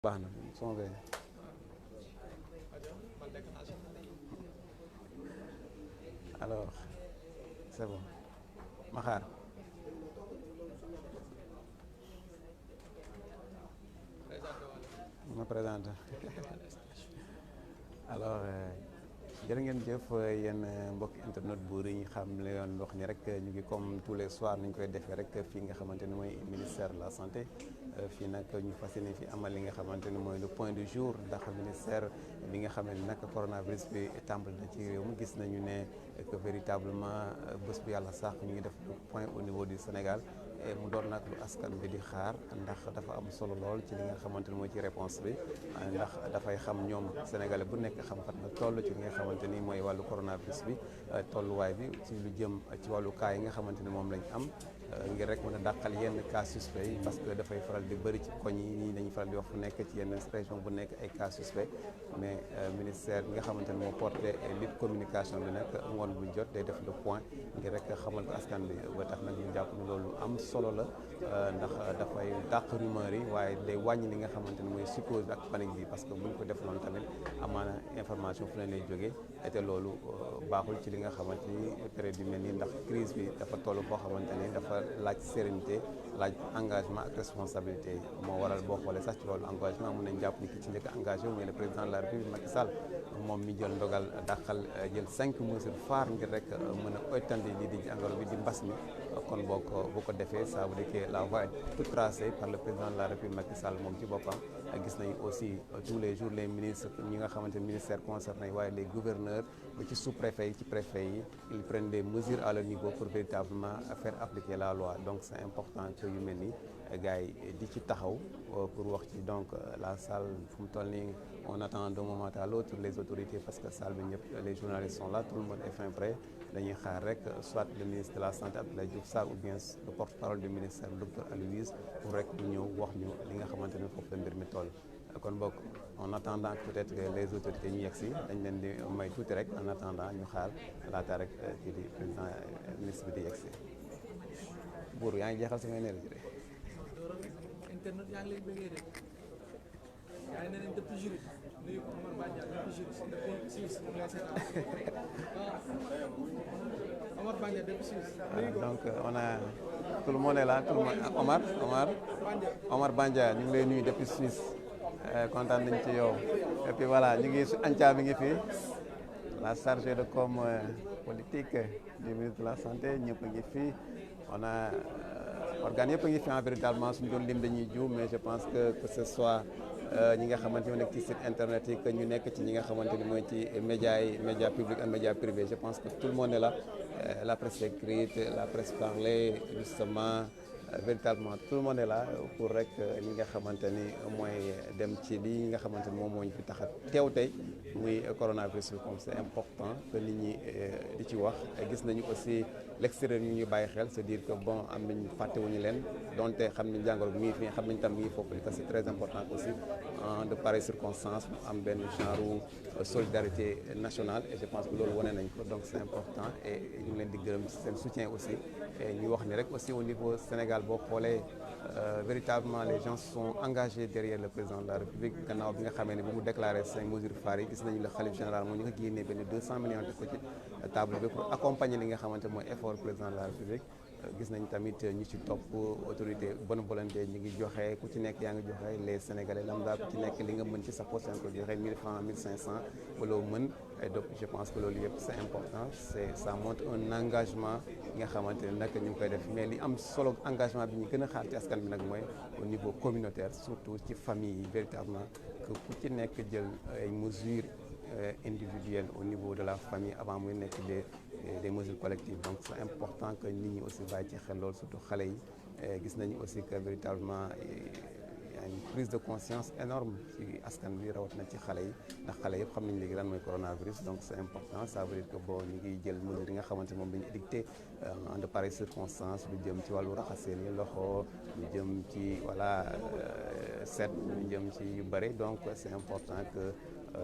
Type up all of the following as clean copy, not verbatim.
baax na son bee alors c'est bon ma xaar ma présente alors jërë ngeen jëf yéen mbokk internet buur yi ñu xam ne yoon wax ni rek ñu ngi comme tous les soirs ni ñu koy defee rek fii nga xamante ni mooy ministère de la santé fii nag ñu fas yéene fi amal li nga xamante ni mooy le point du jour ndax ministère bi nga xam ne nag coronavirus bi tàmbali na ci réew mi gis nañu ne que véritablement bés bu yàlla sax ñu ngi def le point au niveau du Sénégal mu doon nag lu askan bi di xaar ndax dafa am solo lool ci li nga xamante ni mooy ci réponse bi ndax dafay xam ñoom sénégalais bu nekk xam fan na toll ci li nga xamante ni mooy wàllu coronavirus bi tolluwaay bi ci lu jëm ci wàllu cas yi nga xamante ni moom lañ am ngir rek mën a dàqal yenn cas suspect yi parce que dafay faral di bëri ci koñ yi nii dañuy faral di wax fu nekk ci yenn région bu nekk ay cas suspect mais ministère bi nga xamante ni moo porté lutte communication bi nag ngoon bu jot day def le point ngir rek xamal ko askan bi ba tax nag ñu jàpp ni loolu am solo la ndax dafay dàq rumeur yi waaye day wàññi li nga xamante ni mooy psychose bi ak panique bi parce que buñ ko def noonu tamit amaana information fu leen lay jógee te loolu baaxul ci li nga xamante ni période yu mel nii ndax crise bi dafa toll foo xamante ni dafa laaj sérénité laaj engagement ak responsabilité moo waral boo xoolee sax ci loolu engagement mun nañ jàpp ni ki ci njëkk engagé mooy le président de la République Macky Sall moom mi jël ndogal dàqal jël 5 mesures phares ngir rek mën a oytandi lii di jàngoro bi di mbas mi kon boo ko bu ko defee ça veut dire que la voie est toute tracée par le président de la République Macky Sall moom ci boppam gis nañu aussi tous les jours les ministres ñi nga xamante ni ministères concernés waaye les gouverneurs ba ci sous-préfet yi ci préfet yi ils prennent des mesures à leur niveau pour véritablement faire appliquer la loi donc c'est important que yu mel ni gars yi di ci taxaw pour wax ci donc la salle fu mu toll nii on attend d'un moment à l'autre les autorités parce que salle bi ñëpp les journalistes sont là tout le monde est fin prêt dañuy xaar rek soit le ministre de la santé Abdoulaye Diouf Sarr ou bien le porte-parole du ministère docteur Aloyse pour rek ñu ñëw wax ñu li nga xamante ne foofu la mbir mi toll kon bokk en attendant peut-être que les autorités ñu yegg si dañ leen di may tuuti rek en attendant ñu xaar laata rek kii di président ministre bi di yegg si buur yaa ngi jeexal sama énergie de internet yaa ngi lay bëggee de yaa ngi ne leen depuis jury nuyu ko Omar Bandia depuis jury depuis Suisse mu lay seetaan Omar Bandia depuis Suisse nuyu ko donc on a tout le monde est là tout le monde Omar Bandia ñu ngi lay nuyu depuis Suisse kontaan nañ ci yow et puis voilà ñu ngi Antia bi ngi fi la chargée de com politique du ministre de la santé ñëpp a ngi fi on a organes yëpp a ngi fi en véritablement suñu doon lim dañuy juum mais je pense que ce soit ñi nga xamante ni nekk ci site internet yi que ñu nekk ci ñi nga xamante ni mooy ci médias yi médias publics ak médias privés je pense que tout le monde est là la presse écrite la presse parlée justement véritablement tout le monde est là pour rek li nga xamante ni mooy dem ci lii nga xamante ni moom moo ñu fi tax a teew tey muy coronavirus bi comme c'est important que nit ñi di ci wax gis nañu aussi l'extérieur ñu ñuy bàyyi xel c'est-à-dire que bon am nañu fàttewuñu leen donte xam nañ jàngoro bi mi ngi fi xam nañ tam mi ngi foofu que c'est très important aussi de pareilles circonstances mu am benn genre solidarité nationale et je pense que loolu wane nañ ko donc c'est important et ñu ngi leen di gërëm seen soutien aussi et ñu wax ni rek aussi au niveau Sénégal boo xoolee véritablement les gens sont engagés derrière le président de la République gannaaw bi nga xamee ne bu mu déclaré 5 mesures phares yi gis nañu le khalife général moo ñu ko génnee benn 200 millions de ko ci table bi pour accompagner li nga xamante mooy effort président de la République gis nañ tamit ñu ci topp autorité bonne volonté ñu ngi joxe ku ci nekk yaa ngi joxe les Sénégalais lambda ku ci nekk li nga mën ci sa poche ko joxe 1000 francs 1500 wala mën donc je pense que loolu yëpp c'est important ça montre un engagement nga xamante ne nag ñu ngi koy def mais li am solo engagement bi ñu gën a xaar ci askan bi nag mooy au niveau communautaire surtout ci famille yi véritablement que ku ci nekk jël ay mesures individuelles au niveau de la famille avant muy nekk des mesures collectives donc c'est important que nit ñi aussi bàyyi ci xel loolu surtout xale yi gis nañu aussi que véritablement y a une prise de conscience énorme ci askan bi rawatina ci xale yi ndax xale yëpp xam nañu léegi lan mooy coronavirus donc c'est important ça veut dire que bon ñu ngi jël mesures yi nga xamante moom dañu édicté en de pareilles circonstances lu jëm ci wàllu raxas seen loxo lu jëm ci voilà set lu jëm ci yu bëri donc c'est important que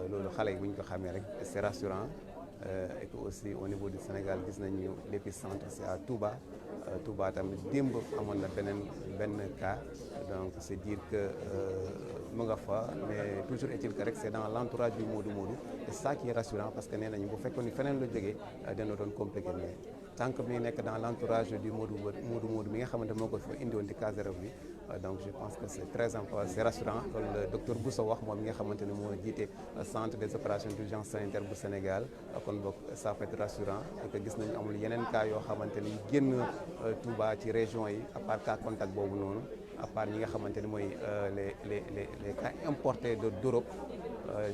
loolu xale yi bu ñu ko xamee rek c'est rassurant et que aussi au niveau du Sénégal gis nañu l'épicentre c'est à Touba. Touba tamit démb amoon na benn cas donc c'est dire que mu nga fa mais toujours est-il que rek c'est dans l'entourage du Modou Modou et ça qui est rassurant parce que nee nañu bu fekkoon ni feneen la jógee dina doon compliqué mais tant que mi nekk dans l'entourage du Modou Modou mi nga xamante moo ko fa indiwoon di cas zéro bi donc je pense que c'est très important c'est rassurant loolu le docteur Bousso wax moom mi nga xamante ne moo jiite centre des opérations d'urgence sanitaire bu Sénégal kon boog ça peut être rassurant et que gis nañu amul yeneen cas yoo xamante ni génn Touba ci région yi à part cas contact boobu noonu à part ñi nga xamante ni mooy les cas importés d'Europe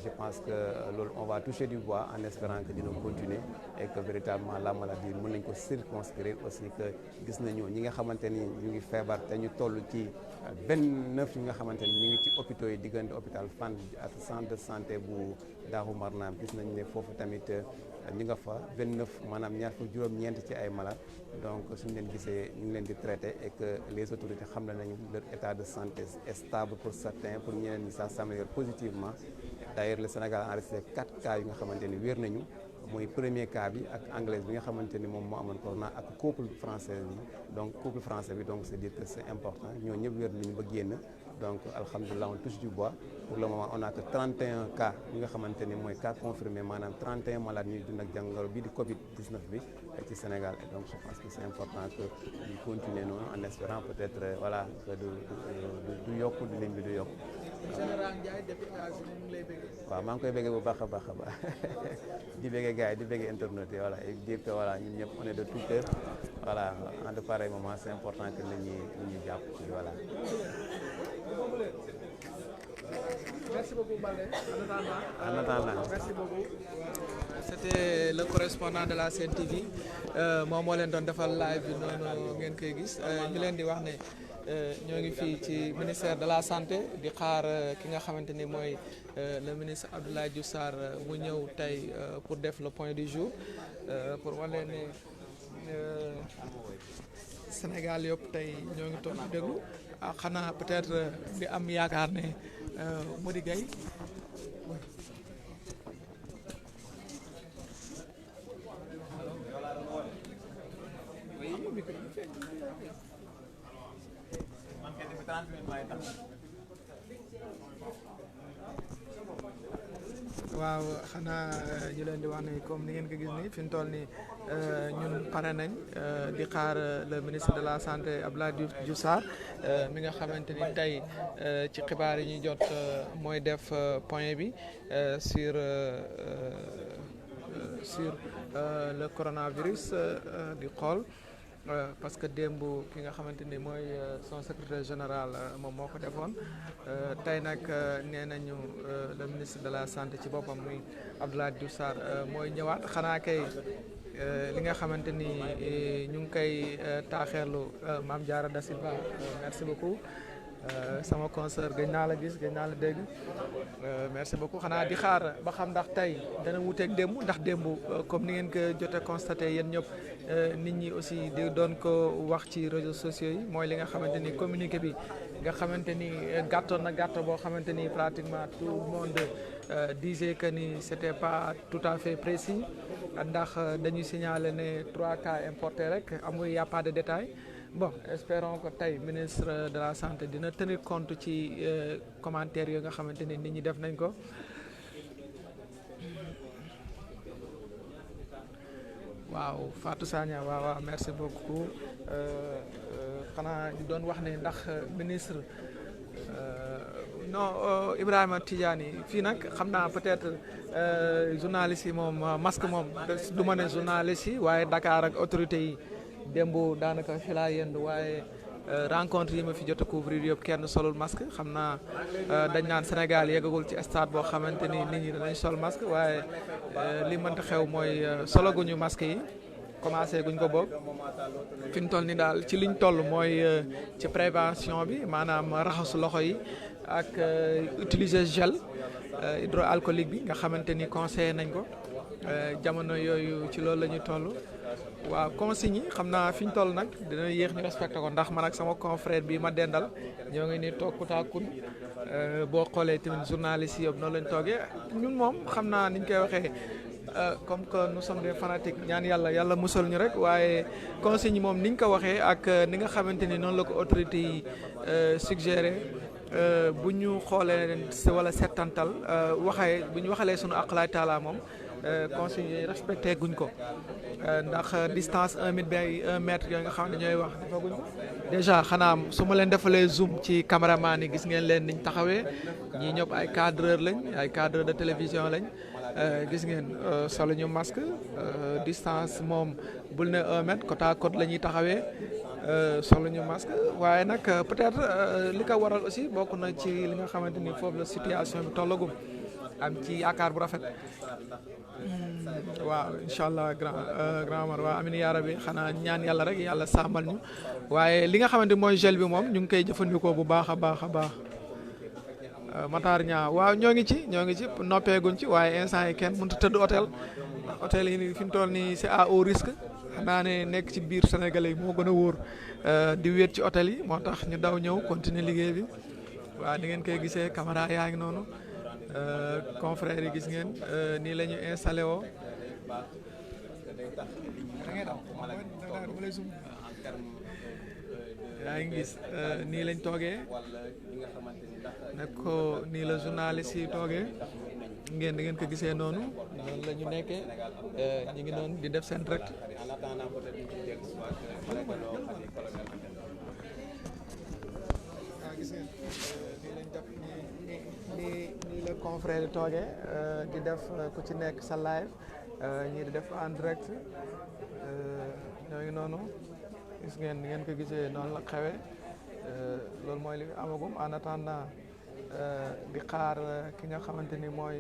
je pense que loolu on va toucher du bois en espérant que dina continuer et que véritablement la maladie mën nañ ko circonscrire aussi que gis nañu ñi nga xamante ni ñu ngi feebar te ñu toll ci 29 ñi nga xamante ni ñu ngi ci hôpitaux yi diggante hôpital Fann ak centre de santé bu Darou Marnane gis nañ ne foofu tamit ñi nga fa 29 maanaam ñaar fukk juróom-ñeent ci ay malades donc suñu leen gisee ñu ngi leen di traiter et que les autorités xam nañu leur état de santé est stable pour certains pour ñeneen ñi ça s'améliore positivement. D'ailleurs le Sénégal a enregistré 4 cas yu nga xamante ni wér nañu mooy premier cas bi ak anglaise bi nga xamante ni moom moo amoon corona ak couple français bi donc c'est dire que c'est important ñoo ñëpp wér nañu ba génn donc alhamdulilah on touche du bois pour le moment on a que 31 cas yi nga xamante ni mooy cas confirmés maanaam 31 malades ñuy dund ak jàngoro bi di Covid-19 bi ci Sénégal et donc je pense que c'est important que ñu continuer noonu en espérant peut-être voilà que du yokk du lim bi du yokk. Général Ndiaye depuis États-Unis mu ngi lay bëggee. waaw maa ngi koy bëggee bu baax a baax di bëggee gars yi di bëggee internet yi voilà et dire que voilà ñun ñëpp on est de tout cœur voilà en de pareil moment c'est important que nit ñi jàpp ci voilà. Merci beaucoup Baldé. En attendant. Merci beaucoup. C'était le correspondant de la Sen TV moom moo leen doon defal live bi noonu ngeen koy gis ñu leen di wax ne ñoo ngi fii ci ministère de la santé di xaar ki nga xamante ni mooy le ministre Abdoulaye Diouf Sarr mu ñëw tey pour def le point du jour pour wane ne Sénégal yëpp tey ñoo ngi toog déglu xanaa peut-être di am yaakaar ne Mody Gueye waaw xanaa ñu leen di wax ne comme ni ngeen ko gis nii fi mu toll nii ñun pare nañ di xaar le ministre de la santé Abdoulaye Diouf Sarr mi nga xamante ni tey ci xibaar yi ñuy jot mooy def point bi sur le coronavirus di xool parce que démb ki nga xamante ni mooy son secrétaire général moom moo ko defoon tey nag nee nañu le ministre de la santé ci boppam muy Abdoulaye Diouf Sarr mooy ñëwaat xanaa kay li nga xamante ni ñu ngi koy taaxeerlu Mame Diarra Da Silva merci beaucoup sama consoeur gëj naa la gis gëj naa la dégg merci beaucoup xanaa di xaar ba xam ndax tey dana wuteeg démb ndax démb comme ni ngeen ko jotee constaté yéen ñëpp nit ñi aussi di doon ko wax ci réseaux sociaux yi mooy li nga xamante ni communiqué bi nga xamante ni gàttoon na gàtt boo xamante ni pratiquement tout le monde disait que ni c'était pas tout à fait précis ndax dañuy signaler ne 3 cas importés rek amul y a pas de détail bon espérons que tey ministre de la santé dina tenir compte ci commentaires yooyu nga xamante ni nit ñi def nañ ko waaw Fatou Sagna waaw merci beaucoup xanaa ñu doon wax ne ndax ministre non Ibrahima Tidiane fii nag xam naa peut-être journalistes yi moom masque moom du ma ne journalistes yi waaye Dakar ak autorités yi démb daanaka fi laa yendu waaye rencontre yi ma fi jot a couvrir yëpp kenn solul masque xam naa dañ naan Sénégal yeggagul ci stade boo xamante ni nit ñi danañ sol masque waaye li mënta xew mooy solaguñu masque yi commencé guñ ko boog fi ñu toll ni daal ci liñ toll mooy ci prévention bi maanaam raxasu loxo yi ak utiliser gel hydroalcoolique bi nga xamante ni conseillé nañ ko jamono yooyu ci loolu la ñuy toll waaw consignes yi xam naa fi ñu toll nag dina yéex ñu respecté ko ndax man ak sama confrère bi ma dendal ñoo ngi ni toog kutaakun boo xoolee tamit journalistes yi yëpp noonu lañ toogee ñun moom xam naa niñ koy waxee comme que nous sommes des fanatiques ñaan yàlla musal ñu rek waaye consigne moom ni ñu ko waxee ak ni nga xamante ni noonu la ko autorité yi suggéré bu ñu xoolee wala settantal bu ñu waxalee sunu aqlaay taala moom consigne yi respecté guñ ko ndax distance 1 mètre bay 1 mètre yooyu nga xam ne ñooy wax defaguñ ko déjà xanaa su ma leen defalee zoom ci caméraman yi gis ngeen leen niñ taxawee ñii ñëpp ay cadreur lañ ay cadreur de télévision lañ gis ngeen solo ñu masque distance moom bul ne 1 mètre côte à côte la ñuy taxawee solo ñu masque waaye nag peut-être li ko waral aussi bokk na ci li nga xamante ni foofu la situation bi tollagum am ci yaakaar bu rafet waaw incha allah grand Omar waaw amin yaa rabbi xanaa ñaan yàlla rek yàlla sàmmal ñu waaye li nga xamante mooy gel bi moom ñu ngi koy jëfandikoo bu baax a baax a baax Matar ñaa waaw ñoo ngi ci noppeeguñ ci waaye instant yi kenn mënut a tëdd hôtel ndax hôtel yi nii fi mu toll nii c'est à haut risque xanaa ne nekk ci biir Sénégalais yi moo gën a wóor di wéet ci hôtel yi moo tax ñu daw ñëw continuer liggéey bi waaw ni ngeen koy gisee caméra yaa ngi noonu confrères yi gis ngeen nii la ñu installé woo yaa ngi gis nii lañ toogee nag ko nii la journaliste yi toogee ngeen di ngeen ko gisee noonu la ñu nekkee ñu ngi noonu di def seen direct nii la confrère yi toogee di def ku ci nekk sa live ñii di def en direct ñoo ngi noonu gis ngeen ni ngeen ko gisee noonu la xewee loolu mooy li amagum en attendant di xaar ki nga xamante ni mooy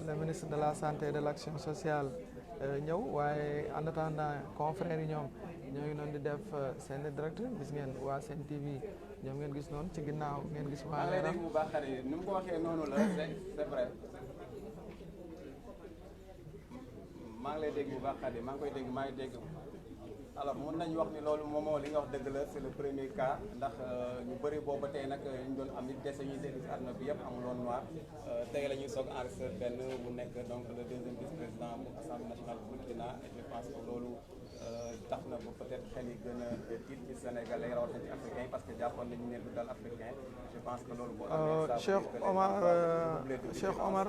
le ministre de la santé et de l'action sociale ñëw waaye en attendant confrères yi ñoom ñoo ngi noonu di def seen direct gis ngeen waa Sen TV ñoom ngeen gis noonu ci ginnaaw ngeen gis waa Leral bu baax ni mu ko waxee noonu la c'est vrai maa ngi lay dégg bu baax maa ngi koy dégg maa ngi dégg alors mun nañu wax ni loolu moom moo li nga wax dëgg la c'est le premier cas ndax ñu bëri booba tey nag ñu doon am nit dese ñuy dégg si àdduna bi yëpp amuloon noir tey la ñuy soog enregistré benn bu nekk donc le deuxième vice-président bu Assemblée nationale bu Burkina et je pense que loolu tax na ba peut-être xel yi gën a tiit ci Sénégalais rawatina ci africain yi parce que jàppoon nañu ne du dal africain je pense que loolu boo Cheikh Omar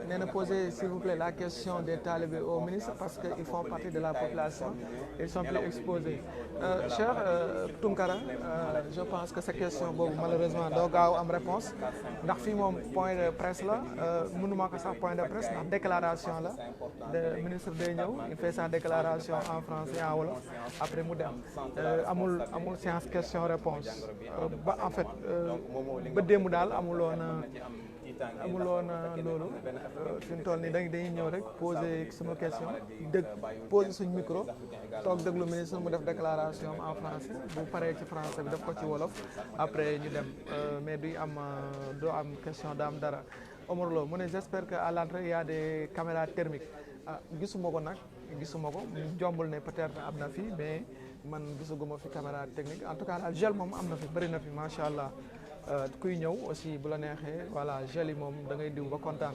nee na poser s'il vous plaît la question des talibés au ministre parce que ils font partie de la population ils sont plus exposés Cheikh Tounkara je pense que sa question boobu malheureusement doo gaaw am réponse ndax fii moom point de presse la mënuma ko sax point de presse ndax déclaration la de ministre day ñëw il fait sa déclaration en français en wolof après mu dem amul séance question réponse ba en fait ba démb daal amuloon loolu fi mu toll nii dañuy ñëw rek poser sama question poser suñ micro toog déglu ministre mu def déclaration en français bu paree ci français bi def ko ci wolof après ñu dem mais doo am question da am dara Omar Lo mu ne j'espère que à l'entrée il y a des caméras thermiques gisuma ko nag jombul ne peut-être am na fi mais man gisaguma fi caméra technique en tout cas daal gel moom am na fi bëri na fi macha allah kuy ñëw aussi bu la neexee voilà gel yi moom da ngay diw ba kontaan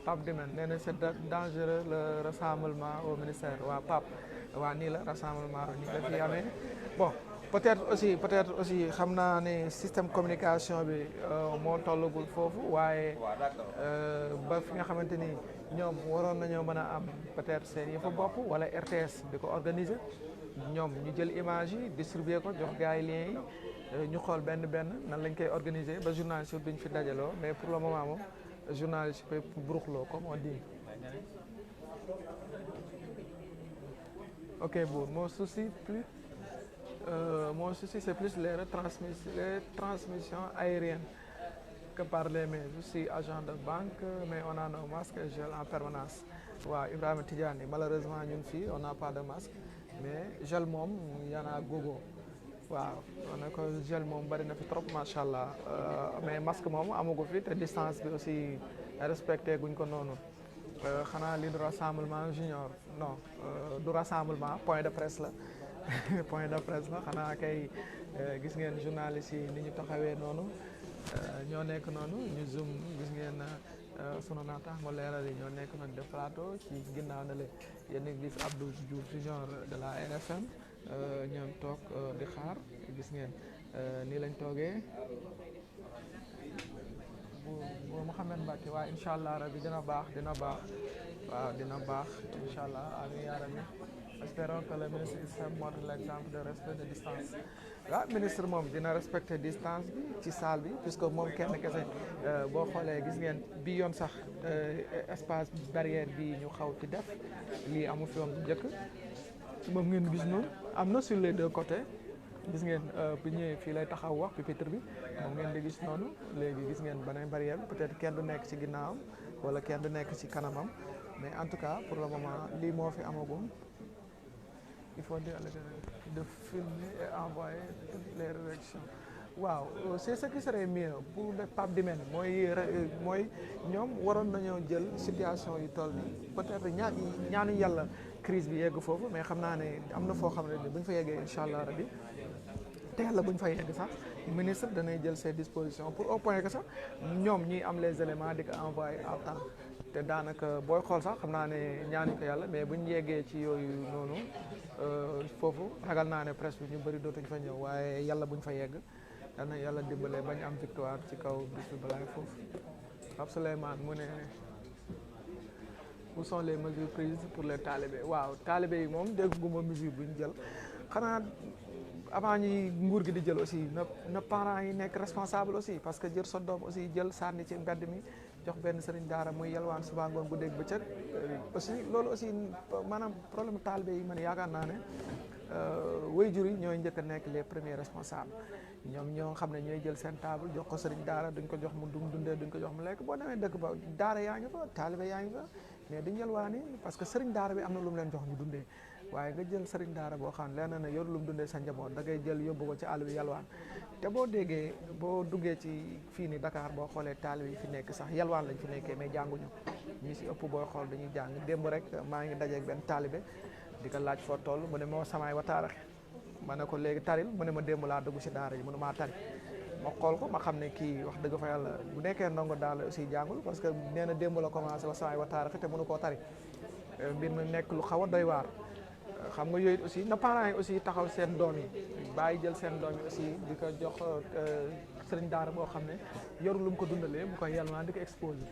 Pape Dimen nee na c'est dangereux le rassemblement au ministère waa Pape waa nii la rassemblement ni ko fi amee bon peut-être aussi xam naa ne système communication bi moo tollagul foofu waaye ba fi nga xamante ni ñoom waroon nañoo mën a am peut-être seen yëfa bopp wala RTS di ko organiser ñoom ñu jël image yi distribuer ko jox gars yi liens yi ñu xool benn nan lañ koy organiser ba journaliste yi duñ fi dajaloo mais pour le moment moom journaliste yi koy buruxloo comme on dit. Ok bon mon souci c'est plus les transmissions aériennes que par les mails. Je suis agent de banque mais on a nos masques et gel en permanence. waaw Ibrahima Tidiane malheureusement ñun fii on n'a pas de masque mais gel moom y en a gogo waaw on a ko gel moom bari na fi trop macha allah mais masque moom amagu fi te distance bi aussi respecté guñ ko noonu xanaa lii du rassemblement junior non du rassemblement point de presse la point de presse la xanaa kay gis ngeen journalistes yi ni ñu taxawee noonu ñoo nekk noonu ñu zoom gis ngeen sunu naataango leeral yi ñoo nekk nag de plateau ci ginnaaw na le yéen a gis Abdou Diouf junior de la RFM ñoom toog di xaar gis ngeen nii lañ toogee bu Mouhamed Mbacke waaye incha allah rabi dina baax waaw dina baax incha allah amiin yaa rabbi espérons que le ministre Issam montre l'exemple de respect de distance waaw ministre moom dina respecter distance bi ci salle bi puisque moom kenn kese boo xoolee gis ngeen bi yoon sax espace barrière bi ñu xaw ci def lii amu fi woon bu njëkk moom ngeen gis noonu am na sur les deux côtés gis ngeen bu ñëwee fii lay taxaw wax pupitre bi moom ngeen di gis noonu léegi gis ngeen beneen barrière bi peut-être kenn du nekk ci ginnaawam wala kenn du nekk ci kanamam mais en tout cas pour le moment lii moo fi amagum il faut dire de filmer et envoyer toutes les réactions waaw c'est ce qui serait mieux pour le Pape Dimène mooy ñoom waroon nañoo jël situation yu toll nii peut-être ñaanu yàlla crise bi yegg foofu mais xam naa ne am na foo xam ne bu ñu fa yeggee incha allah rabi te yàlla bu ñu fa yegg sax ministre danay jël ses dispositions pour au point que sax ñoom ñuy am les éléments di ko envoyer à temps te daanaka booy xool sax xam naa ne ñaanuñ ko yàlla mais bu ñu yeggee ci yooyu noonu foofu ragal naa ne presse bi ñu bëri dootuñ fa ñëw waaye yàlla buñ fa yegg yal na yàlla dimbalee bañ am victoire ci kaw bis bi balaay foofu Pape Souleymane mu ne où sont les mesures prises pour les talibés waaw talibés yi moom dégguma mesure bu ñu jël xanaa avant ñi nguur gi di jël aussi na parents yi nekk responsable aussi parce que jël sa doom aussi jël sànni ci mbedd mi jox benn sëriñ daara muy yalwaan suba ngoon guddeeg bëccëg aussi loolu aussi maanaam problème talibé yi man yaakaar naa ne waajur yi ñooy njëkk a nekk les premiers responsables ñoom ñoo xam ne ñooy jël seen table jox ko sëriñ daara duñ ko jox mu dundee duñ ko jox mu lekk boo demee dëkk ba daara yaa ngi fa talibé yaa ngi fa mais duñ yalwaani parce que sëriñ daara bi am na lu mu leen jox ñu dundee waaye nga jël sëriñ daara boo xam leen na ne yor lu mu dundee sa njaboot da ngay jël yóbbu ko ci àll bi yalwaan te boo déggee boo duggee ci fii ni Dakar boo xoolee talibé yi fi nekk sax yalwaan lañ fi nekkee mais jànguñu ñi si ëpp booy xool dañuy jàng démb rek maa ngi dajeeg benn talibé di ko laaj foo toll mu ne moo samaay wataaraxe ma ne ko léegi taril mu ne ma démb laa dugg si daara ji mënu maa tari ma xool ko ma xam ne kii wax dëgg fa yàlla bu nekkee ndongo daal aussi jàngul parce que nee na démb la commencé wa samaay wataaraxe te mënu koo tari mbir mi nekk lu xaw a doy waar xam nga yooyu aussi na parents yi aussi taxaw seen doom yi bàyyi jël seen doom yi aussi di ko jox sëriñ daara boo xam ne yoru lu mu ko dundalee mu koy yalwaan di ko exposé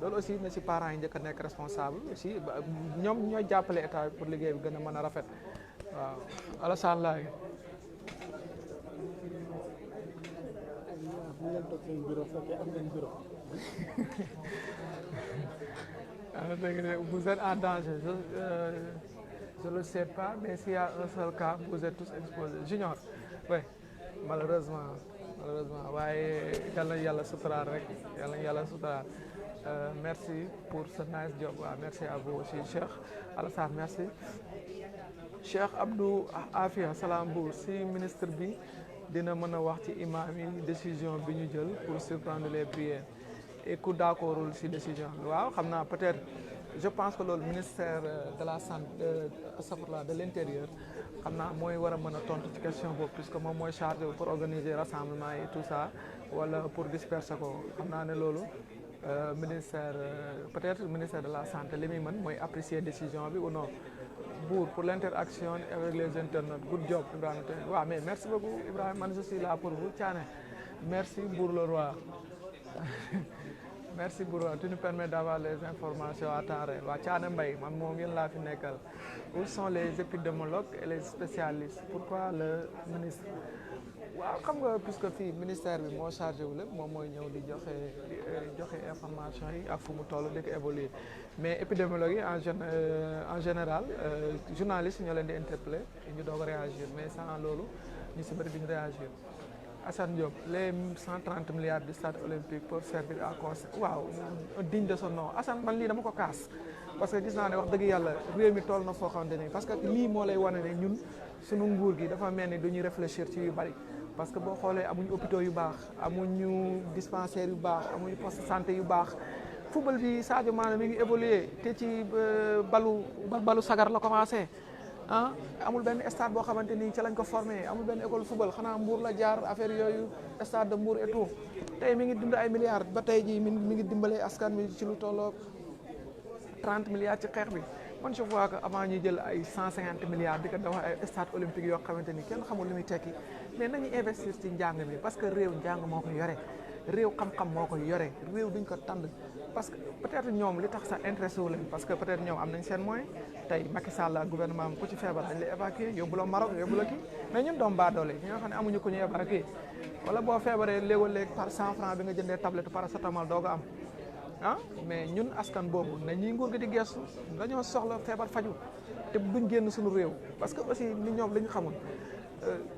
loolu aussi na si parents yi njëkk a nekk responsable aussi ñoom ñooy jàppale état bi pour liggéey bi gën a mën a rafet waaw Alassane Laye vous êtes en danger je le sais pas mais s'il y a un seul cas vous êtes tous exposés Junior oui malheureusement waaye yàlla suturaal rek yàlla suturaal merci pour ce nice job waaw merci à vous aussi Cheikh Alassane merci Cheikh Abdou Afia Salam Bour si ministre bi dina mën a wax ci imam yi décision bi ñu jël pour suspendre les prières et ku d'accordul si décision bi waaw xam naa peut-être je pense que loolu ministère de la santé de l'intérieur xam naa mooy war a mën a tontu ci question boobu puisque moom mooy chargé pour organiser rassemblement et tout ça wala pour disperser ko xam naa ne loolu ministère peut-être ministère de la santé li muy mën mooy apprécier décision bi ou non Bour pour l'interaction avec les internautes good job Ibrahima waaw mais merci beaucoup Ibrahima man je suis là pour vous Thiané merci Bour le roi merci Bour tu nous permets d'avoir les informations à temps réel waa Thiané Mbaye man moom yéen laa fi nekkal où sont les épidémiologues et les spécialistes pourquoi le ministre waaw xam nga puisque fii ministère bi moo chargé wu lépp moom mooy ñëw di joxe information yi ak fu mu toll di ko évoluer mais épidémiologue yi en général journalistes ñoo leen di interpeller ñu doog a réagir mais sans loolu ñu si bëri duñu réagir Assane Diop les 130 milliards du stade olympique pour servir à conseil waaw digne de son nom Assane man lii dama ko kaas parce que gis naa ne wax dëgg yàlla réew mi toll na foo xamante ne parce que lii moo lay wane ne ñun suñu nguur gi dafa mel ni duñuy réfléchir ci yu bari parce que boo xoolee amuñu hôpitaux yu baax amuñu dispensaires yu baax amuñu poste santé yu baax football bi Sadio Mané mi ngi évoluer te ci balu sagar la commencé ah amul benn stade boo xamante ni ci lañ ko formé amul benn école football xanaa Mbour la jaar affaire yooyu stade de Mbour et tout tey mi ngi dund ay milliards ba tey jii mi ngi dimbalee askan bi ci lu tolloog 30 milliards ci xeex bi man je vois que avant ñuy jël ay 150 milliards di ko def ay stade olympique yoo xamante ni kenn xamul li muy tekki mais nañu investir ci njàng mi parce que réew njàng moo ko yore réew xam-xam moo ko yore réew duñ ko tànd parce que peut-être ñoom li tax sax intéressé wu leen parce que peut-être ñoom am nañ seen moyen tey Macky Sall ak gouvernement am ku ci feebar dañ lay évacuer yóbbu la Maroc yóbbu la kii mais ñun doom baadoole ñi nga xam ne amuñu ko ñu évacuer wala boo feebaree léeg-léeg par 100 francs bi nga jëndee tablette paracétamol doo ko am ah mais ñun askan boobu na ñuy nguur gi di gestu dañoo soxla feebar faju te duñ génn suñu réew parce que aussi ni ñoom li ñu xamul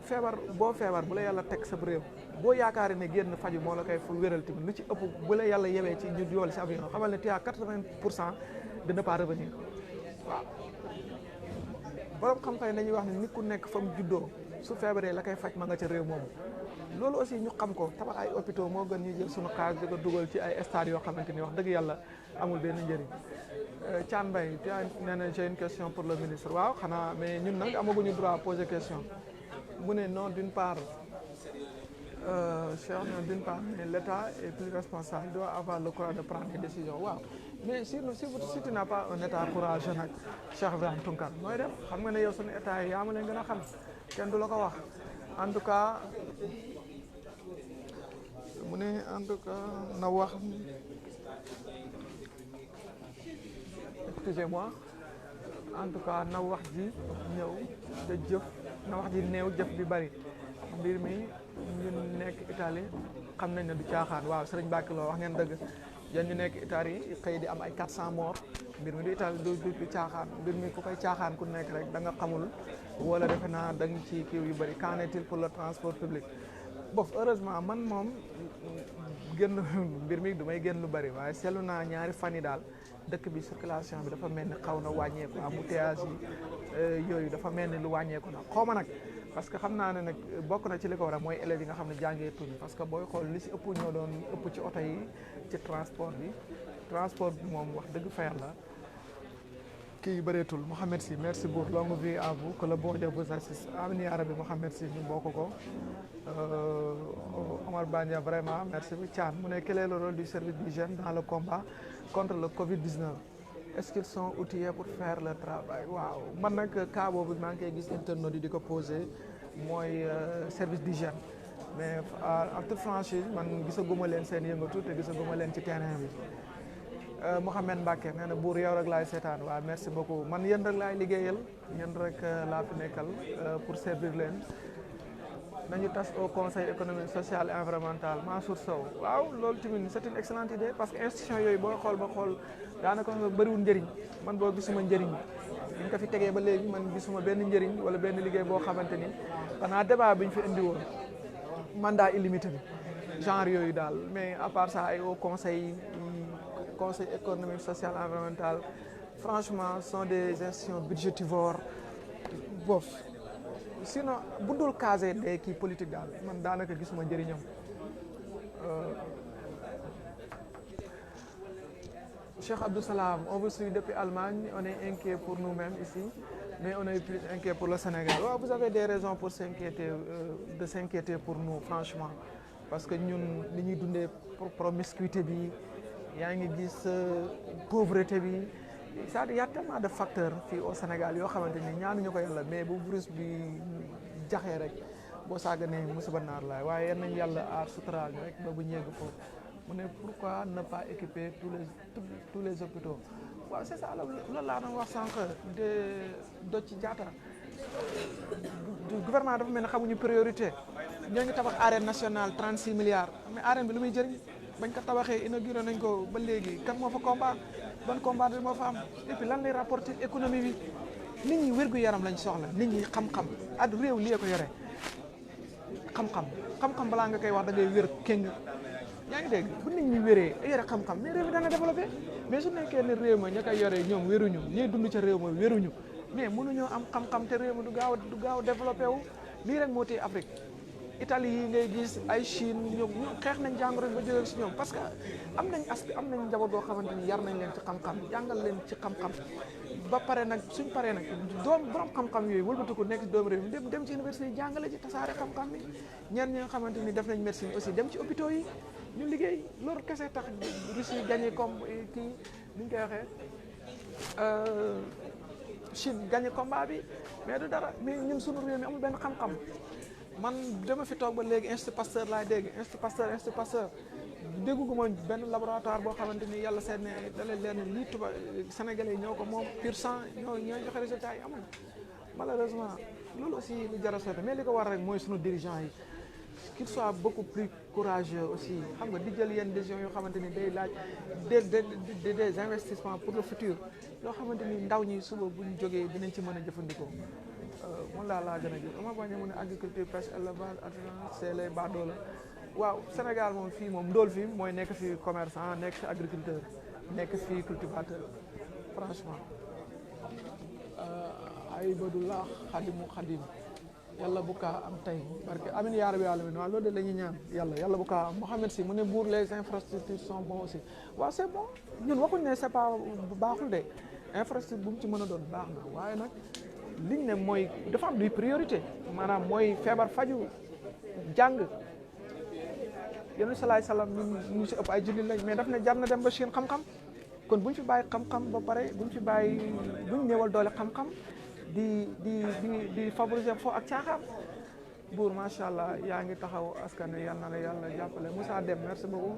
feebar boo feebar bu la yàlla teg sa réew boo yaakaaree ne génn faju moo la koy fu wéral tamit lu ci ëpp bu la yàlla yewee ci ñu yool si avion xamal ne tu as 80% de ne pas revenir waaw borom xam-xam yi dañuy wax ne nit ku nekk fa mu juddoo su feebaree la koy faj ma nga ca réew moomu loolu aussi ñu xam ko tabax ay hôpitaux moo gën ñu jël suñu xaalis di ko dugal ci ay stades yoo xamante ni wax dëgg yàlla amul benn njëriñ Thiane Mbaye tu as nee na j'ai une question pour le ministre waaw xanaa mais ñun nag amaguñu droit poser question mu ne non d'une part Cheikh non d'une part mais l'État est plus responsable doit avoir le courage de prendre des décisions waaw mais si tu n'as pas un État courageux nag Cheikh Ibrahima Tounkara mooy def xam nga ne yow suñu État yi yaa ma leen gën a xam kenn du la ko wax en tout cas mu ne en tout cas na wax excusez-moi en tout cas na wax ji ñëw da jëf na wax ji néew jëf bi bari mbir mi ñun nekk Italie xam nañ ne du caaxaan waaw Serigne Bakki Lo wax ngeen dëgg yéen ñu nekk Italie xëy di am ay 400 morts mbir mi du Italie du caaxaan mbir mi ku koy caaxaan ku nekk rek da nga xamul wala defe naa da nga ci kii yu bëri qu'en est-il pour le transport public bof heureusement man moom génn mbir mi du may génn lu bëri waaye seetlu naa ñaari fan yi daal dëkk bi circulation bi dafa mel ni xaw na wàññeeku embouteillage yi yooyu dafa mel ni lu wàññeeku na xaw ma nag parce que xam naa ne nag bokk na ci li ko war a mooy élèves yi nga xam ne jàngee tuñ parce que booy xool li si ëpp ñoo doon ëpp ci oto yi ci transport bi moom wax dëgg fa yàlla kii bëreetul Mouhamed Sy merci beaucoup longue vie à vous que le bon Dieu vous assiste amin ya rabbi Mouhamed Sy ñu bokk ko Omar Bandia vraiment merci bi Thiane mu ne quel est le rôle du service d'hygiène dans le combat contre le Covid-19 est-ce qu'ils sont outillés pour faire le travail waaw man nag cas boobu maa ngi koy gis internautes yi di ko posé mooy service d'hygiène mais en toute franchise man gisaguma leen seen yëngatu te gisaguma leen ci terrain bi Mouhamed Mbacke nee na buur yow rek laay seetaan waaw merci beaucoup man yéen rek laay liggéeyal yéen rek laa fi nekkal pour servir leen nañu tas au conseil économique social et environnemental Mansour Sow waaw loolu tamit c'est une excellente idée parce que institution yooyu booy xool ba xool daanaka bëriwul njëriñ man boo gisuma njëriñ bi ñu ko fi tegee ba léegi man gisuma benn njëriñ wala benn liggéey boo xamante ni xanaa débat bi ñu fi indi woon mandat illimité bi genre yooyu daal mais à part ça ay au conseil économique social environnemental franchement sont des institutions budgétivores bof sinon bu dul casé des kii politique daal man daanaka gisuma njëriñam Cheikh Abdou Salam on vous suit depuis Allemagne on est inquiet pour nous-mêmes ici mais on est plus inquiet pour le Sénégal waaw vous avez des raisons pour s'inquiéter de s'inquiéter pour nous franchement parce que ñun li ñuy dundee promiscuité bi yaa ngi gis pauvreté bi c'est-à-dire y a tellement de facteurs fii au Sénégal yoo xamante ni ñaanuñu ko yàlla mais bu virus bi jaxee rek boo sàgganee musiba naar laay waaye yal nañu yàlla aar suturaal ñu rek ba bu ñeeg foofu mu ne pourquoi ne pas équiper tous les hôpitaux waaw c'est ça loolu laa doon wax sànq do ci jaata gouvernement dafa mel ne xamuñu priorité ñoo ngi tabax arène nationale 36 milliards mais arène bi lu muy jëriñ bañ ko tabaxee inauguré nañ ko ba léegi kan moo fa combat ban combat bi moo fa am et puis lan lay rapporter économie bi nit ñi wér-gu-yaram lañ soxla nit ñi xam-xam ak réew lii ko yore xam-xam balaa nga koy wax da ngay wér kéng yaa ngi dégg bu nit ñi wéree yore xam-xam mais réew mi dana développé mais su nekkee ne réew ma ña koy yore ñoom wéruñu ñuy dund ca réew ma wéruñu mais mënuñoo am xam-xam te réew ma du gaaw a développé wu lii rek moo téye Afrique Italie yi ngay gis ay Chine ñoom xeex nañ jàngoro ba jógee si ñoom parce que am nañ aspect am nañ njaboot boo xamante ni yar nañ leen ci xam-xam jàngal leen ci xam-xam ba pare nag suñ paree nag borom xam-xam yooyu wëlbatiku nekk doomu réew mi dem ci université yi jàngale ci tasaare xam-xam bi ñenn ñi nga xamante ni def nañ médecine aussi dem ci hôpitaux yi ñu liggéey loolu kese tax Russie gagné comme kii ni ñu koy waxee Chine gagné combat bi mais du dara mais ñun suñu réew mi amul benn xam-xam man dama fi toog ba léegi Institut Pasteur laay dégg Institut Pasteur dégguma benn laboratoire boo xamante ni yàlla seet ne dalee leen lii tuba sénégalais yi ñoo ko moom pur sang ñoo joxe résultat yi amul malheureusement loolu aussi lu jar a souhaité mais li ko war rek mooy suñu dirigeants yi qu'il soit beaucoup plus courageux aussi xam nga di jël yenn décisions yoo xamante ni day laaj des investissements pour le futur yoo xamante ni ndaw ñi suba bu ñu jógee dinañ ci mën a jëfandikoo moom laa gën a jël ama bañ a mën a agriculture pêche élevage artisanat c'est les badoola waaw Sénégal moom fii moom ndóol fii mooy nekk fi commerçant nekk fi agriculteur nekk fi cultivateur franchement ay badulaa xadim yàlla bu kaa am tey parce que amin yaa rabbi alamin waaw loolu de la ñuy ñaan yàlla bu kaa am Mohamed Sy mu ne Mbour les infrastructures sont bons aussi waaw c'est bon ñun waxuñ ne c'est pas baaxul de infrastructure bu mu ci mën a doon baax na waaye nag liñ ne mooy dafa am luy priorité maanaam mooy feebar faju jàng yonent salaay salaam ñu si ëpp ay jullit lañ mais daf ne jar na dem ba Chine xam-xam kon buñ fi bàyyi xam-xam ba pare buñ néewal doole xam-xam di favoriser fo ak caaxaan buur macha allah yaa ngi taxaw askan wi yal na la yàlla jàppale Moussa Deme merci beaucoup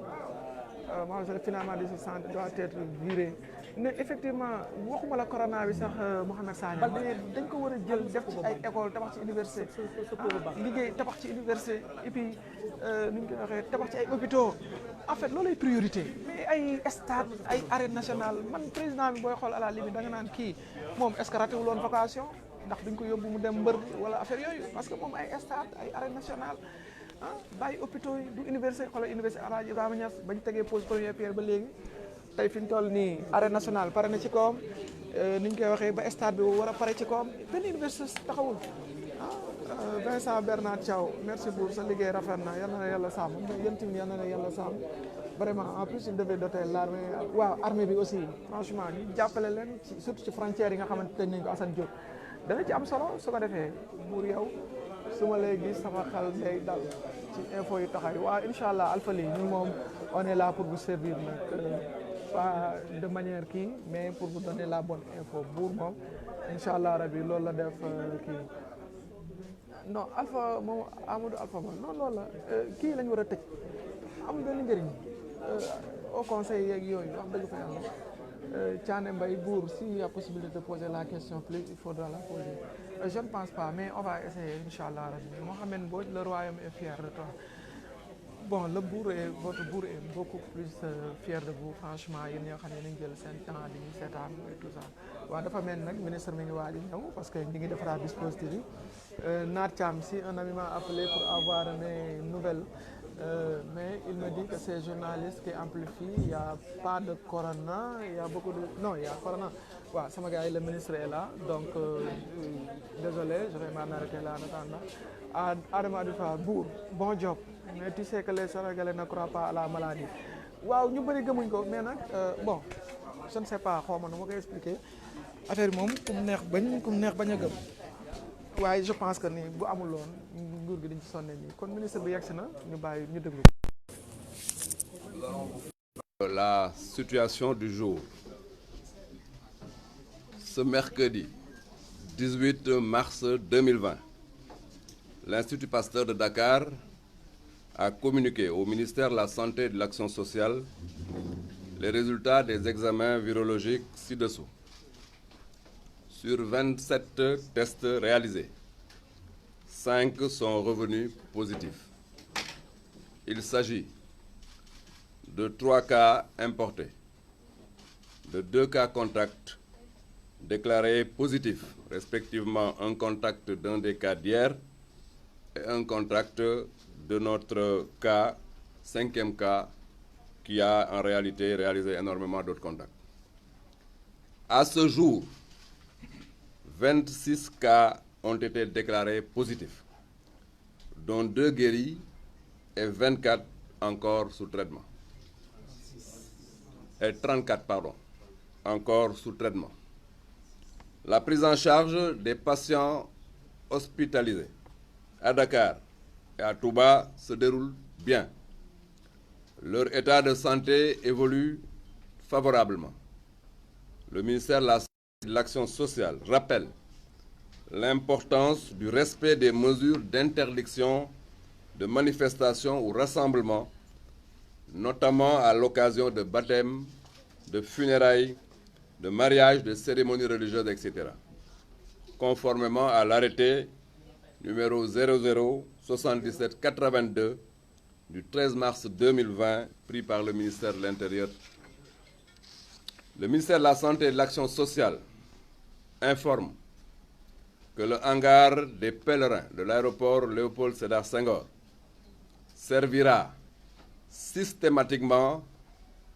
moi finalement de santé doit être viré ne effectivement waxuma la corona bi sax Mouhamed Sagne dañ ko war a jël def ci ay école tabax ci université liggéey tabax ci université et puis nu ñu koy waxee tabax ci ay hôpitaux en fait loolay priorité mais ay stade ay arène nationale man président bi booy xool à la limite da nga naan kii moom est-ce que raté wu loon vocation ndax duñ ko yóbbu mu dem mbër wala affaire yooyu parce que moom ay stade ay arène nationale bàyyi hôpitaux yi du université xoolal université Alaaji Ibrahima Niass bañ tegee pose première pierre ba léegi tey fi ñu toll nii arène nationale pare na ci kawam ni ñu koy waxee ba stade bi war a pare ci kawam benn université taxawul Vincent Bernard Thiaw merci beaucoup sa liggéey rafet na yal na la yàlla sàmm yéen tamit yal na la yàlla sàmm vraiment en plus il devait doter l'armée waaw armée bi aussi franchement ñu jàppale leen surtout ci frontières yi nga xamante tëj nañ ko Assane Diop dana ci am solo su ko defee buur yow su ma lay gis sama xel day dal ci info yu taxaw waaw incha allah Alpha Ly ñun moom on est là pour vous servir nag pas de manière kii mais pour vous donner la bonne info buur moom incha allah rabi loolu la def kii non Alpha moom Amadou Alpha moom non loolu la kii lañ war a tëj amul benn njëriñ au conseil yeeg yooyu wax dëgg fa yàlla Thiané Mbaye Bour s'il y a possibilité de poser la question plus il faudra la poser je ne pense pas mais on va essayer inchallah rabbi Mohamed Mbodj le royaume est fier de toi bon le bourg est votre bourg est beaucoup plus fier de vous franchement yéen ñoo xam ne nañ jël seen temps di ñu seetaan et tout ça waaw dafa mel nag ministre mi ngi waaj a ñëw parce que ñu ngi defaraat dispositif yi Naat Thiam si un ami m'a appelé pour avoir mes nouvelles mais il me dit que ces journalistes qui amplifient il y a pas de corona il y a beaucoup de non il y a corona waaw sama gars yi le ministre est là donc désolé je vais m'en arrêter là en attendant Adama Adoufa Bour bon job mais tu sais que les Sénégalais ne croient pas à la maladie waaw ñu bëri gëmuñ ko mais nag bon je ne sais pas xaw ma nu ma koy expliquer affaire bi moom ku mu neex bañ a gëm waaye je pense que ni bu amul woon nguur gi dañ ci sonne nii kon ministre bi yegsi na ñu bàyyi ñu déglu. La situation du jour. Ce mercredi 18 mars 2020, l'Institut Pasteur de Dakar a communiqué au ministère de la Santé et de l'Action sociale les résultats des examens virologiques ci-dessous. Sur 27 tests réalisés, 5 sont revenus positifs. Il s'agit de 3 cas importés, de 2 cas contacts déclarés positifs, respectivement un contact d'un des cas d'hier et un contact de notre cas, 5e cas, qui a en réalité réalisé énormément d'autres contacts. À ce jour, 26 cas ont été déclarés positifs, dont 2 guéris et 24 encore sous traitement. Et 34, pardon, encore sous traitement. La prise en charge des patients hospitalisés à Dakar et à Touba se déroule bien. Leur état de santé évolue favorablement. Le ministère de l'Action sociale rappelle l'importance du respect des mesures d'interdiction de manifestations ou rassemblements, notamment à l'occasion de baptêmes, de funérailles, de mariages, de cérémonies religieuses, etc. Conformément à l'arrêté numéro 00-77-82 du 13 mars 2020 pris par le ministère de l'Intérieur. Le ministère de la Santé et de l'Action sociale informe que le hangar des pèlerins de l'aéroport Léopold Sédar Senghor servira systématiquement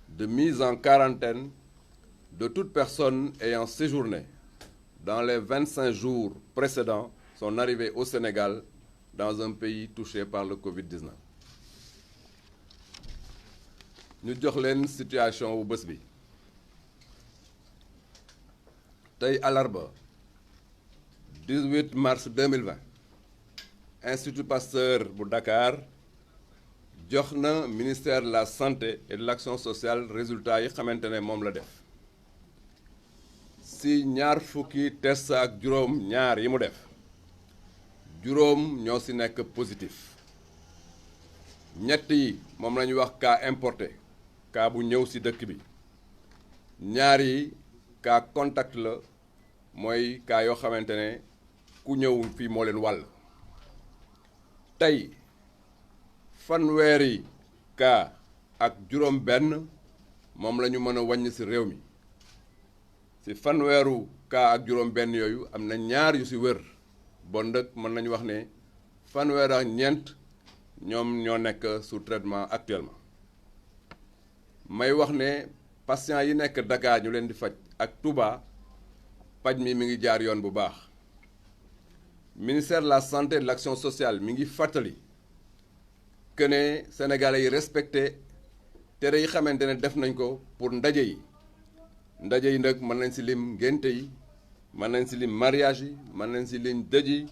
de mise en quarantaine de toute personne ayant séjourné dans les 25 jours précédant son arrivée au Sénégal dans un pays touché par le Covid-19. Ñu jox leen situation wu bés bi tey alarba 18 mars 2020 Institut Pasteur bu Dakar jox na ministère de la santé et de l'action sociale résultats yi xamante ne moom la def si ñaar fukki test ak juróom ñaar yi mu def juróom ñoo si nekk positif ñett yi moom la ñuy wax cas importé cas bu ñëw si dëkk bi ñaar yi cas contact la mooy cas yoo xamante ne ku ñëw fii moo leen wàll tey fanweeri cas ak juróom benn moom la ñu mën a wàññi si réew mi si fanweeru cas ak juróom benn yooyu am na ñaar yu si wér bon ndëkk mën nañu wax ne fanweer ak ñeent ñoom ñoo nekk sous traitement actuellement may wax ne patients yi nekk Dakar ñu leen di faj ak Touba paj mi ngi jaar yoon bu baax ministère de la santé et de l'action sociale mi ngi fàttali que ne sénégalais yi respecté tere yi xamante ne def nañ ko pour ndaje yi nag mën nañ si lim ngénte yi mën nañ si lim mariage yi mën nañ si lim dëj yi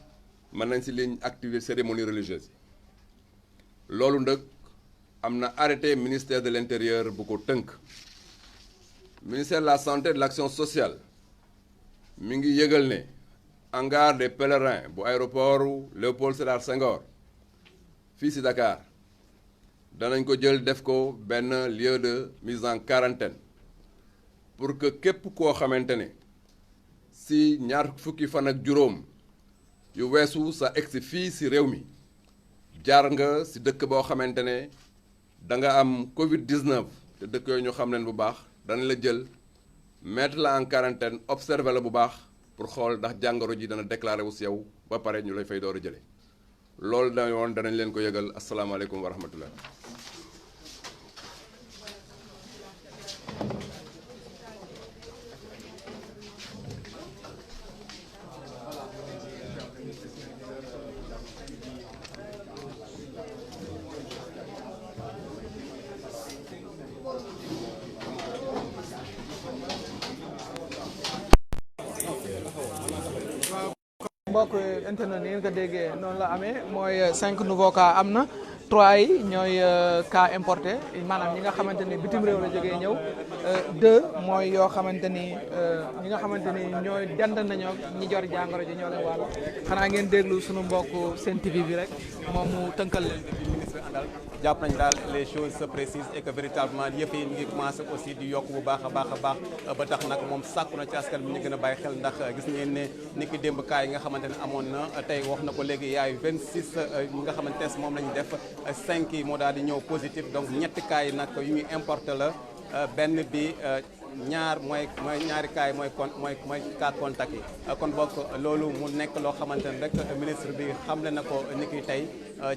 mën nañ si lim activité cérémonie religieuse yi loolu nag am na arrêté ministère de l'intérieur bu ko tënk ministère de la santé et de l'action sociale mi ngi yëgal ne hangar des pèlerins bu aéroport Léopold Sédar Senghor fii si Dakar danañ ko jël def ko benn lieu de mise en quarantaine pour que képp koo xamante ne si ñaar fukki fan ak juróom yu weesu sa egsi fii si réew mi jaar nga si dëkk boo xamante ne da nga am Covid-19 te dëkk yooyu ñu xam leen bu baax dana la jël mettre la en quarantaine observer la bu baax pour xool ndax jàngoro ji dana déclaré wu si yow ba pare ñu lay fay door a jëlee loolu da woon danañ leen ko yëgal asalaamaaleykum wa rahmatullah. mbokk internet yi ngeen ko déggee noonu la amee mooy 5 nouveaux cas am na 3 yi ñooy cas importé maanaam ñi nga xamante ni bitim réew la jógee ñëw 2 mooy yoo xamante ni ñi nga xamante ni ñooy dend nañoo ñi jor jàngoro ji ñoo leen wàll xanaa ngeen déglu sunu mbokk Sen TV bi rek moom mu tënkal leen. ministre àndal jàpp nañ daal les choses se précisent et que véritablement yëf yi ngi commencé aussi di yokk bu baax a baax ba tax nag moom sàkku na ci askan bi ñu gën a bàyyi xel ndax gis ngeen ne ni ki démb cas yi nga xamante ne amoon na tey wax na ko léegi yaay 26 yi nga xamante ne moom lañu def 5 yi moo daal di ñëw positif donc ñetti cas yi nag yu ñuy importé la benn bi ñaar mooy ñaari cas yi mooy cas contact yi kon bokk loolu mu nekk loo xamante ne rek ministre bi xamle na ko ni ki tey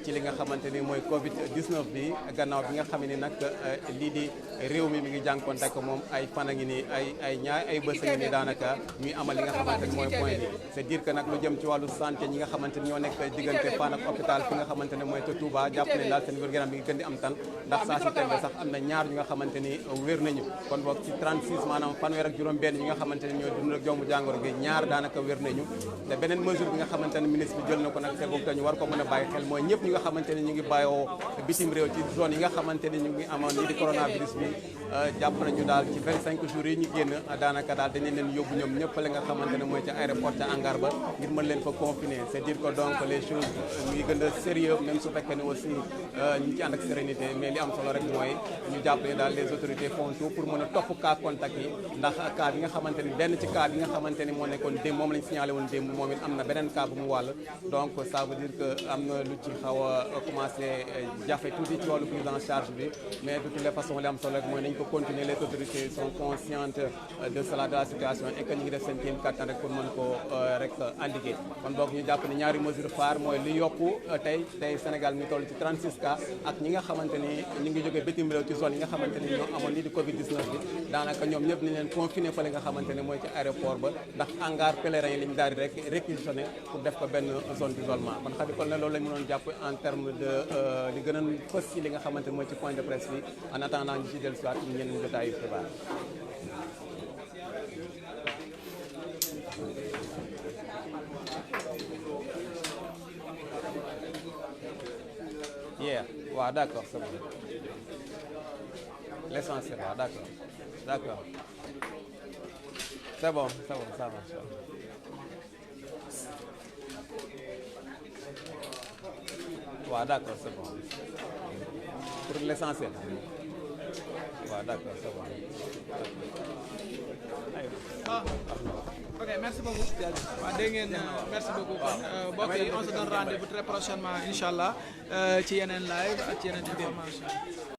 ci li nga xamante ni mooy Covid 19 bi gannaaw bi nga xam ne nag lii di réew mi ngi jànkoonte ak moom ay fan a ngi nii ay bés a ngi nii daanaka ñuy amal li nga xamante ni mooy point bi c'est dire que nag lu jëm ci wàllu santé ñi nga xamante ni ñoo nekk diggante Fann ak hôpital fi nga xamante ne mooy ca Touba jàpp ne daal seen wér-gu-yaram bi ngi gën di am tan ndax saa si tembe sax am na ñaar ñi nga xamante ni wér nañu kon boog ci 36 maanaam fanweer ak juróom-benn ñi nga xamante ni ñoo dund ak jombu jàngoro gi ñaar daanaka wér nañu te beneen mesure bi nga xamante ne ministre bi jël na ko nag c'est boobu te ñu war ko mën a bàyyi xel mooy ñëpp ñi nga xamante ni ñu ngi bàyyoo bitim réew ci zone yi nga xamante ni ñu ngi amoon lii di coronavirus bi jàpp nañu daal ci 25 jours yi ñu génn daanaka daal dañu leen yóbbu ñoom ñëpp la nga xamante ne mooy ca aéroport ca hangar ba ngir mën leen fa confiner c'est dire que donc les choses ñu ngi gën a sérieux même su fekkee ne aussi ñu ngi ci ànd ak sérénité mais li am solo rek mooy ñu jàpp ne daal les autorités font tout pour mën a topp cas contact yi ndax cas bi nga xamante ni benn ci cas bi nga xamante ni moo nekkoon démb moom lañ signalé woon démb moom it am na beneen cas bu mu wàll donc ça veut dire que am na lu ci xaw a commencé jafe tuuti ci wàllu prise en charge bi mais de toutes les façons li am solo rek mooy nañ ko continuer les autorités sont conscientes de cela de la situation et que ñu ngi def seen kéem kattan rek pour mën ko rek indiquer kon donc ñu jàpp ne ñaari mesure phare mooy li yokku tey Sénégal mi toll ci 36 cas ak ñi nga xamante ni ñu ngi jógee bitim réew ci zone yi nga xamante ni ñoo amoon lii di Covid 19 bi daanaka ñoom ñëpp nañ leen confiné fële nga xamante ne mooy ci aéroport ba ndax hangar pèlerin yi lañ daal di rek réquisitionné pour def ko benn zone d'isolement kon xam kon ne loolu lañ mënoon jàpp en terme de li gën a fës ci li nga xamante ni mooy ci point de presse bi en attendant ñu ci dellu si waat ñu ñeneen jotaayu xibaar. waaw d'accord c'est bon l'essentiel waaw d'accord c'est bon ça marche. waaw d'accord c'est bon pour l'essentiel waaw d'accord c'est bon. Ok, merci beaucoup. waaw dégg ngeen merci beaucoup kon mbokk yi on se donne rendez-vous très prochainement incha allah ci yeneen live ak ci yeneen information.